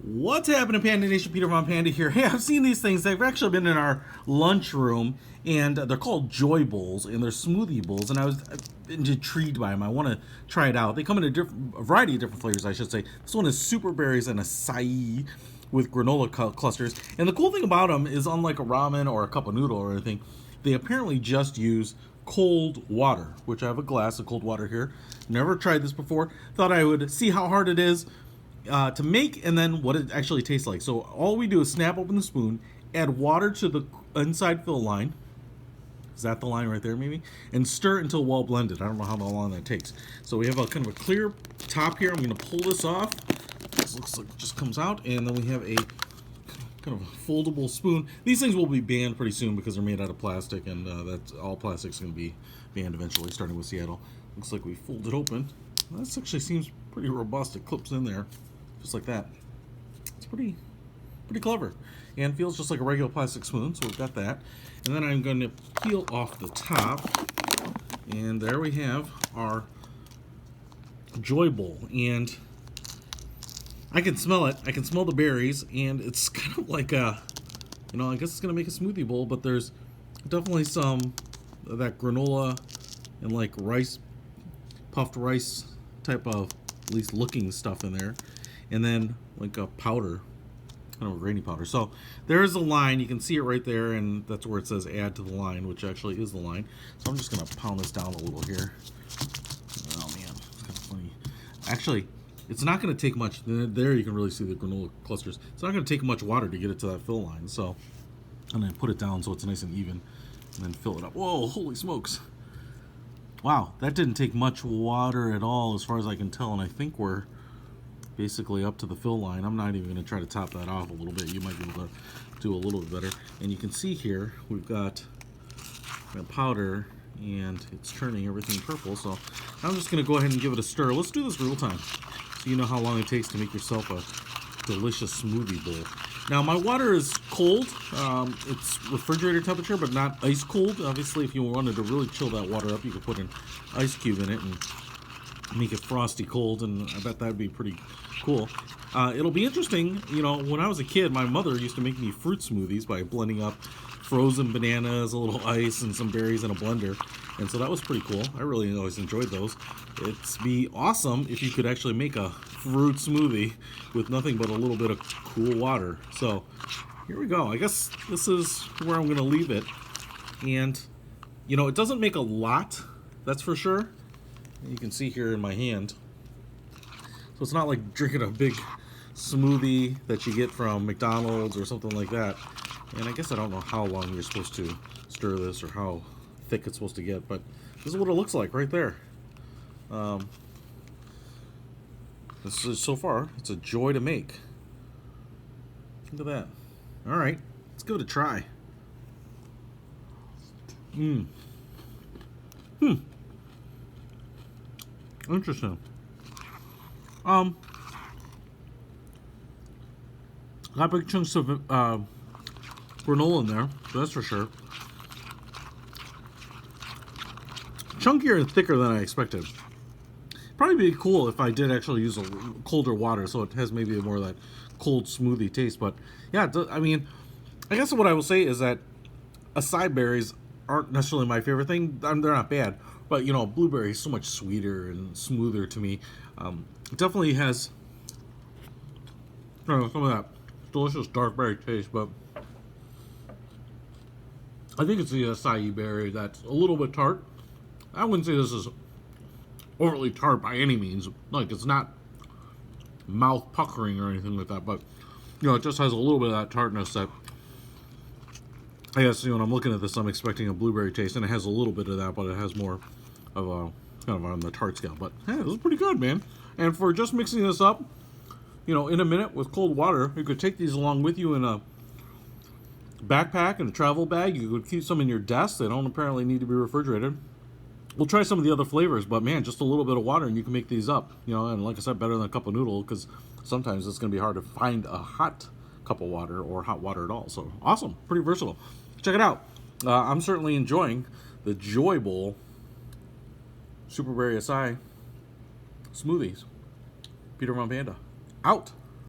What's happening, Panda Nation? Peter Von Panda here. Hey, I've seen these things. They've actually been in our lunchroom, and they're called joy bowls, and they're smoothie bowls, and I've been intrigued by them. I want to try it out. They come in a variety of different flavors, I should say. This one is Superberries and Açai with granola clusters, and the cool thing about them is, unlike a ramen or a cup of noodle or anything, they apparently just use cold water, which I have a glass of cold water here. Never tried this before. Thought I would see how hard it is to make, and then what it actually tastes like. So all we do is snap open the spoon, add water to the inside fill line. Is that the line right there, maybe? And stir it until well blended. I don't know how long that takes. So we have a kind of a clear top here. I'm going to pull this off. This looks like it just comes out, and then we have a kind of a foldable spoon. These things will be banned pretty soon because they're made out of plastic, and that's all plastic's going to be banned eventually, starting with Seattle. Looks like we fold it open. This actually seems pretty robust. It clips in there just like that. It's pretty clever, and feels just like a regular plastic spoon. So we've got that, and then I'm going to peel off the top, and there we have our joy bowl. And I can smell it. I can smell the berries, and it's kind of like a, I guess it's gonna make a smoothie bowl, but there's definitely some of that granola and like rice, puffed rice type of, at least looking stuff in there, and then like a powder, kind of a grainy powder. So there's a line. You can see it right there, and that's where it says add to the line, which actually is the line. So I'm just gonna pound this down a little here. Oh man, it's kind of funny. Actually, it's not going to take much. There you can really see the granola clusters. It's not going to take much water to get it to that fill line. So I'm going to put it down so it's nice and even, and then fill it up. Whoa, holy smokes. Wow, that didn't take much water at all as far as I can tell, and I think we're basically up to the fill line. I'm not even going to try to top that off a little bit. You might be able to do a little bit better. And you can see here we've got powder, and it's turning everything purple. So I'm just going to go ahead and give it a stir. Let's do this real time, so you know how long it takes to make yourself a delicious smoothie bowl. Now my water is cold. It's refrigerator temperature, but not ice cold. Obviously, if you wanted to really chill that water up, you could put an ice cube in it and make it frosty cold, and I bet that'd be pretty cool. It'll be interesting. When I was a kid, my mother used to make me fruit smoothies by blending up frozen bananas, a little ice, and some berries in a blender, and so that was pretty cool. I really always enjoyed those. It'd be awesome if you could actually make a fruit smoothie with nothing but a little bit of cool water. So here we go. I guess this is where I'm going to leave it. And it doesn't make a lot, that's for sure. You can see here in my hand. So it's not like drinking a big smoothie that you get from McDonald's or something like that. And I guess I don't know how long you're supposed to stir this or how thick it's supposed to get, but this is what it looks like right there. This is, so far, it's a joy to make. Look at that. All right, let's give it a try. Interesting. Got big chunks of granola in there, so that's for sure. Chunkier and thicker than I expected. Probably be cool if I did actually use a colder water, so it has maybe more of that cold smoothie taste. But yeah, I mean, I guess what I will say is that acai berries aren't necessarily my favorite thing. They're not bad, but blueberry is so much sweeter and smoother to me. It definitely has some of that delicious dark berry taste, but I think it's the acai berry that's a little bit tart. I wouldn't say this is overly tart by any means. Like, it's not mouth puckering or anything like that, but it just has a little bit of that tartness that I guess when I'm looking at this, I'm expecting a blueberry taste, and it has a little bit of that, but it has more of a kind of on the tart scale. But hey, this is pretty good, man. And for just mixing this up, in a minute with cold water, you could take these along with you in a backpack and a travel bag. You could keep some in your desk. They don't apparently need to be refrigerated. We'll try some of the other flavors, but man, just a little bit of water and you can make these up. And like I said, better than a cup of noodle, because sometimes it's going to be hard to find a hot cup of water or hot water at all. So awesome, pretty versatile. Check it out. I'm certainly enjoying the Joy Bowl Superberry Açai smoothies. Peter Von Panda out.